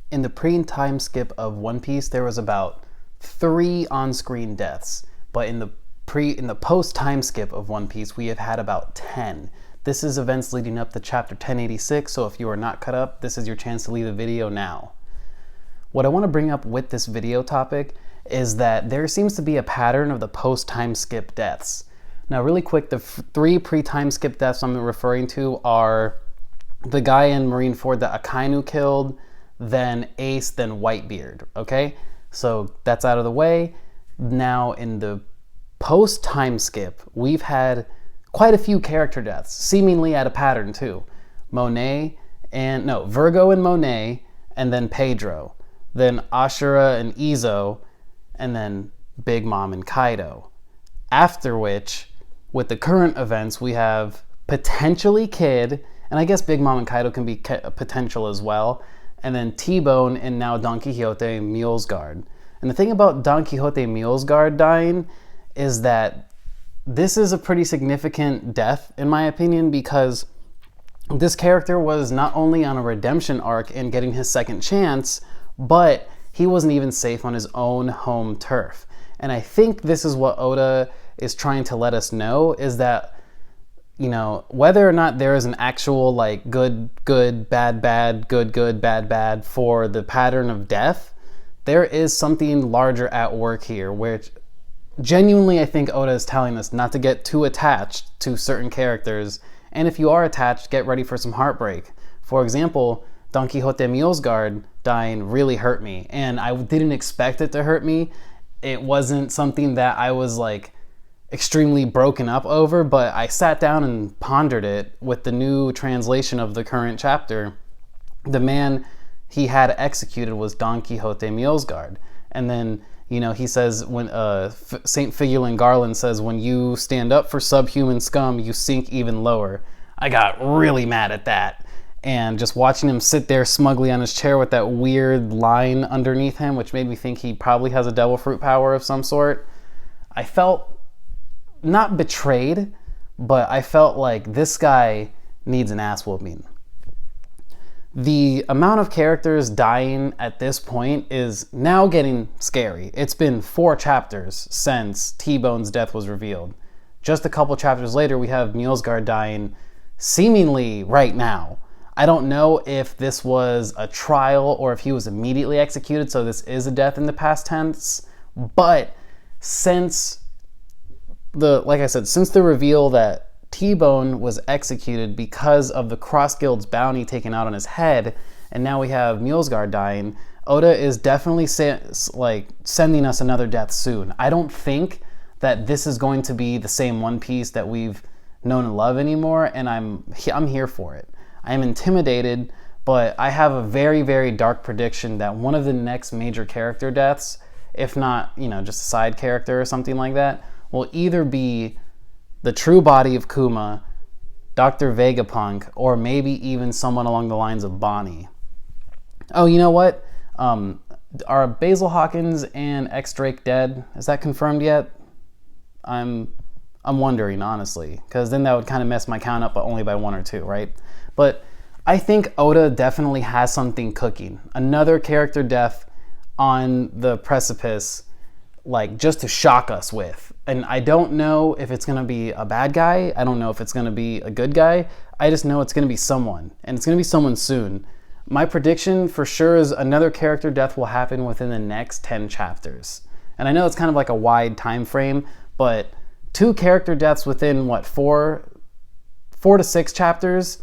In the pre-time skip of One Piece, there was about 3 on-screen deaths, but in the post-time skip of One Piece, we have had about 10. This is events leading up to chapter 1086, so if you are not caught up, this is your chance to leave the video now. What I want to bring up with this video topic is that there seems to be a pattern of the post-time skip deaths. Now, really quick, the 3 pre-time skip deaths I'm referring to are the guy in Marineford that Akainu killed, then Ace, then Whitebeard, okay? So that's out of the way. Now, in the post-time skip, we've had quite a few character deaths, seemingly at a pattern too. Virgo and Monet, and then Pedro. Then Ashura and Izo, and then Big Mom and Kaido. After which, with the current events, we have potentially Kid, and I guess Big Mom and Kaido can be potential as well, and then T-Bone and now Don Quixote Mulesguard. And the thing about Don Quixote Mulesguard dying is that this is a pretty significant death, in my opinion, because this character was not only on a redemption arc and getting his second chance, but he wasn't even safe on his own home turf. And I think this is what Oda is trying to let us know, is that, you know, whether or not there is an actual like good, bad, good, bad for the pattern of death, there is something larger at work here, which genuinely I think Oda is telling us not to get too attached to certain characters, and if you are attached, get ready for some heartbreak. For example, Don Quixote Mulesguard dying really hurt me, and I didn't expect it to hurt me. It wasn't something that I was like extremely broken up over, but I sat down and pondered it with the new translation of the current chapter. The man he had executed was Don Quixote Mulesguard. And then, you know, he says, when St. Figulin Garland says, when you stand up for subhuman scum, you sink even lower. I got really mad at that. And just watching him sit there smugly on his chair with that weird line underneath him, which made me think he probably has a devil fruit power of some sort, I felt not betrayed, but I felt like this guy needs an ass whooping. The amount of characters dying at this point is now getting scary. It's been 4 chapters since T-Bone's death was revealed. Just a couple chapters later, we have Mulesguard dying seemingly right now. I don't know if this was a trial or if he was immediately executed, so this is a death in the past tense, but since the reveal that T-Bone was executed because of the Cross Guild's bounty taken out on his head, and now we have Mulesguard dying, Oda is definitely sending us another death soon. I don't think that this is going to be the same One Piece that we've known and love anymore, and I'm here for it. I am intimidated, but I have a very, very dark prediction that one of the next major character deaths, if not, you know, just a side character or something like that, will either be the true body of Kuma, Dr. Vegapunk, or maybe even someone along the lines of Bonnie. Oh, you know what? Are Basil Hawkins and X-Drake dead? Is that confirmed yet? I'm wondering, honestly, because then that would kind of mess my count up, but only by 1 or 2, right? But I think Oda definitely has something cooking. Another character death on the precipice, like just to shock us with. And I don't know if it's going to be a bad guy. I don't know if it's going to be a good guy. I just know it's going to be someone, and it's going to be someone soon. My prediction for sure is another character death will happen within the next 10 chapters. And I know it's kind of like a wide time frame, but 2 character deaths within, what, 4 to 6 chapters?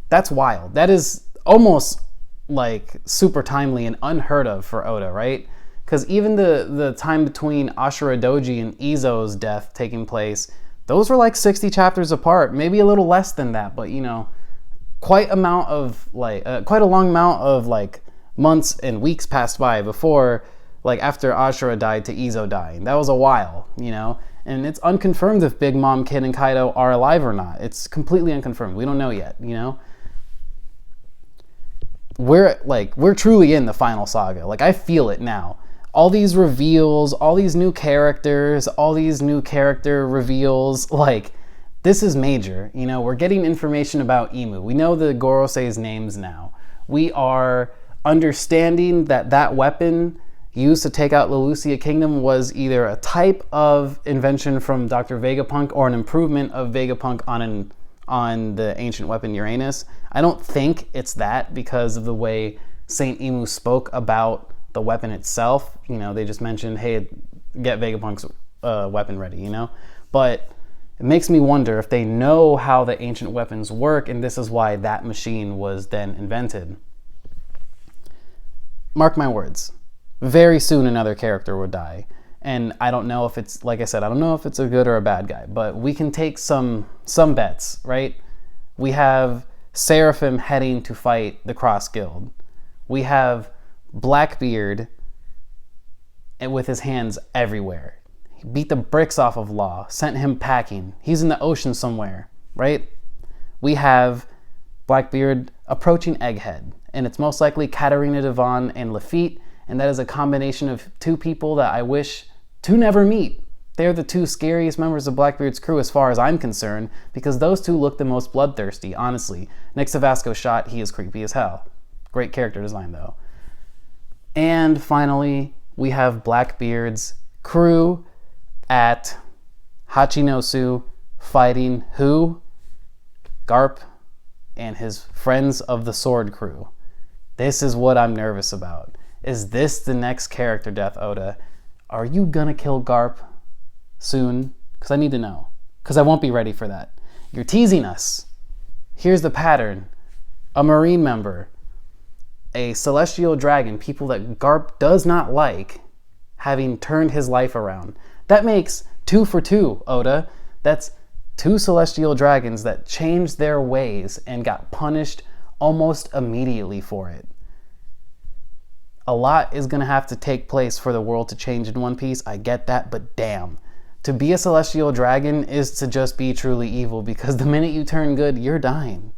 That's wild. That is almost like super timely and unheard of for Oda, right? Because even the time between Ashura Doji and Izo's death taking place, those were like 60 chapters apart, maybe a little less than that, but you know, quite a long amount of like months and weeks passed by before, like after Ashura died to Izo dying. That was a while, you know, and it's unconfirmed if Big Mom, Kid, and Kaido are alive or not. It's completely unconfirmed. We don't know yet, you know. We're truly in the final saga. Like, I feel it now. All these reveals, all these new characters, all these new character reveals, like, this is major. You know, we're getting information about Imu. We know the Gorosei's names now. We are understanding that that weapon used to take out Lelucia Kingdom was either a type of invention from Dr. Vegapunk or an improvement of Vegapunk on the ancient weapon Uranus. I don't think it's that because of the way Saint Emu spoke about the weapon itself. You know, they just mentioned, hey, get Vegapunk's weapon ready, you know? But it makes me wonder if they know how the ancient weapons work, and this is why that machine was then invented. Mark my words, very soon another character would die. And I don't know if it's, like I said, I don't know if it's a good or a bad guy, but we can take some bets, right? We have Seraphim heading to fight the Cross Guild. We have Blackbeard with his hands everywhere. He beat the bricks off of Law, sent him packing. He's in the ocean somewhere, right? We have Blackbeard approaching Egghead, and it's most likely Katarina Devon and Lafitte, and that is a combination of two people that I wish to never meet. They're the two scariest members of Blackbeard's crew as far as I'm concerned, because those two look the most bloodthirsty, honestly. Next to Vasco Shot, he is creepy as hell. Great character design, though. And finally, we have Blackbeard's crew at Hachinosu fighting who? Garp and his Friends of the Sword crew. This is what I'm nervous about. Is this the next character death, Oda? Are you gonna kill Garp soon? Because I need to know. Because I won't be ready for that. You're teasing us. Here's the pattern. A Marine member, a Celestial Dragon, people that Garp does not like, having turned his life around. That makes 2 for 2, Oda. That's 2 Celestial Dragons that changed their ways and got punished almost immediately for it. A lot is going to have to take place for the world to change in One Piece. I get that, but damn. To be a Celestial Dragon is to just be truly evil, because the minute you turn good, you're dying.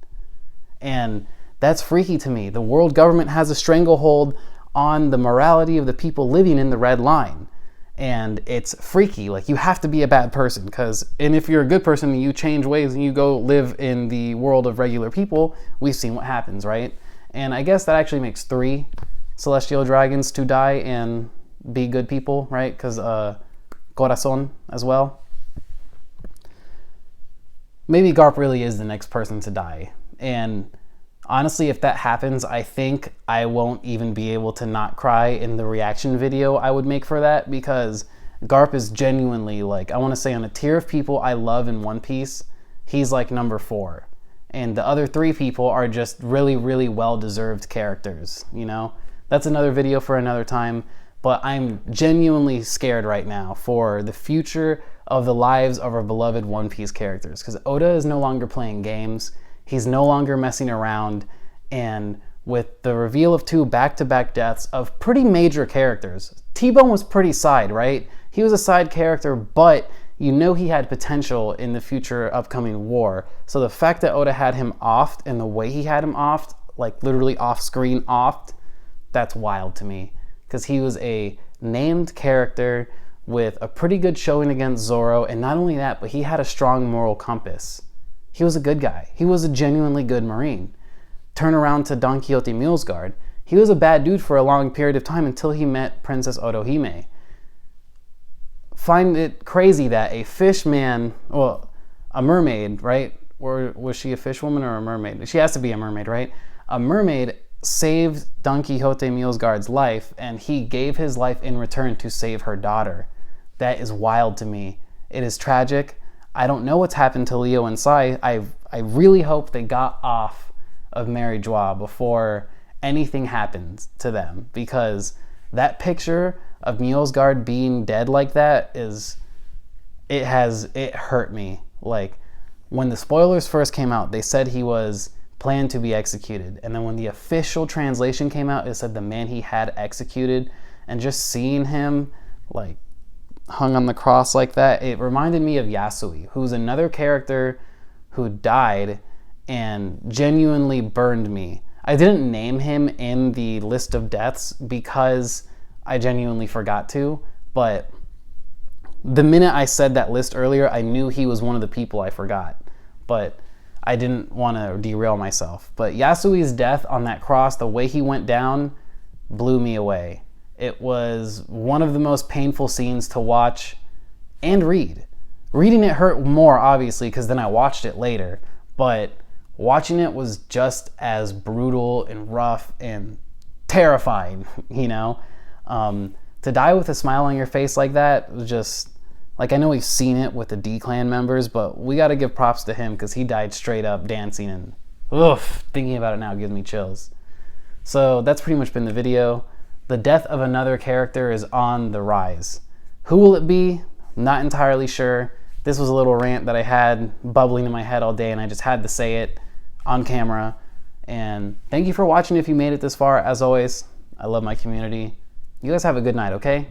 And that's freaky to me. The world government has a stranglehold on the morality of the people living in the Red Line. And it's freaky. Like, you have to be a bad person, and if you're a good person and you change ways and you go live in the world of regular people, we've seen what happens, right? And I guess that actually makes 3 Celestial Dragons to die and be good people, right? Because Corazon as well. Maybe Garp really is the next person to die. And honestly, if that happens, I think I won't even be able to not cry in the reaction video I would make for that, because Garp is genuinely, like, I want to say on a tier of people I love in One Piece, he's like number 4. And the other 3 people are just really, really well-deserved characters, you know? That's another video for another time, but I'm genuinely scared right now for the future of the lives of our beloved One Piece characters, because Oda is no longer playing games. He's no longer messing around, and with the reveal of 2 back-to-back deaths of pretty major characters. T-Bone was pretty side, right? He was a side character, but you know he had potential in the future upcoming war. So the fact that Oda had him offed and the way he had him offed, like literally off-screen offed, that's wild to me. Because he was a named character with a pretty good showing against Zoro, and not only that, but he had a strong moral compass. He was a good guy. He was a genuinely good Marine. Turn around to Don Quixote Mulesguard. He was a bad dude for a long period of time until he met Princess Otohime. Find it crazy that a fish man, well, a mermaid, right? Or was she a fish woman or a mermaid? She has to be a mermaid, right? A mermaid saved Don Quixote Mulesguard's life, and he gave his life in return to save her daughter. That is wild to me. It is tragic. I don't know what's happened to Leo and Sai. I really hope they got off of Mary Joie before anything happened to them, because that picture of Mulesguard being dead like that it hurt me. Like, when the spoilers first came out, they said he was planned to be executed, and then when the official translation came out, it said the man he had executed, and just seeing him like hung on the cross like that, it reminded me of Yasui, who's another character who died and genuinely burned me. I didn't name him in the list of deaths because I genuinely forgot to, but the minute I said that list earlier, I knew he was one of the people I forgot. But I didn't want to derail myself. But Yasui's death on that cross, the way he went down, blew me away. It was one of the most painful scenes to watch and read. Reading it hurt more, obviously, because then I watched it later. But watching it was just as brutal and rough and terrifying, you know? To die with a smile on your face like that was just, like, I know we've seen it with the D-Clan members, but we got to give props to him because he died straight up dancing, and oof, thinking about it now gives me chills. So that's pretty much been the video. The death of another character is on the rise. Who will it be? Not entirely sure. This was a little rant that I had bubbling in my head all day, and I just had to say it on camera. And thank you for watching if you made it this far. As always, I love my community. You guys have a good night, okay?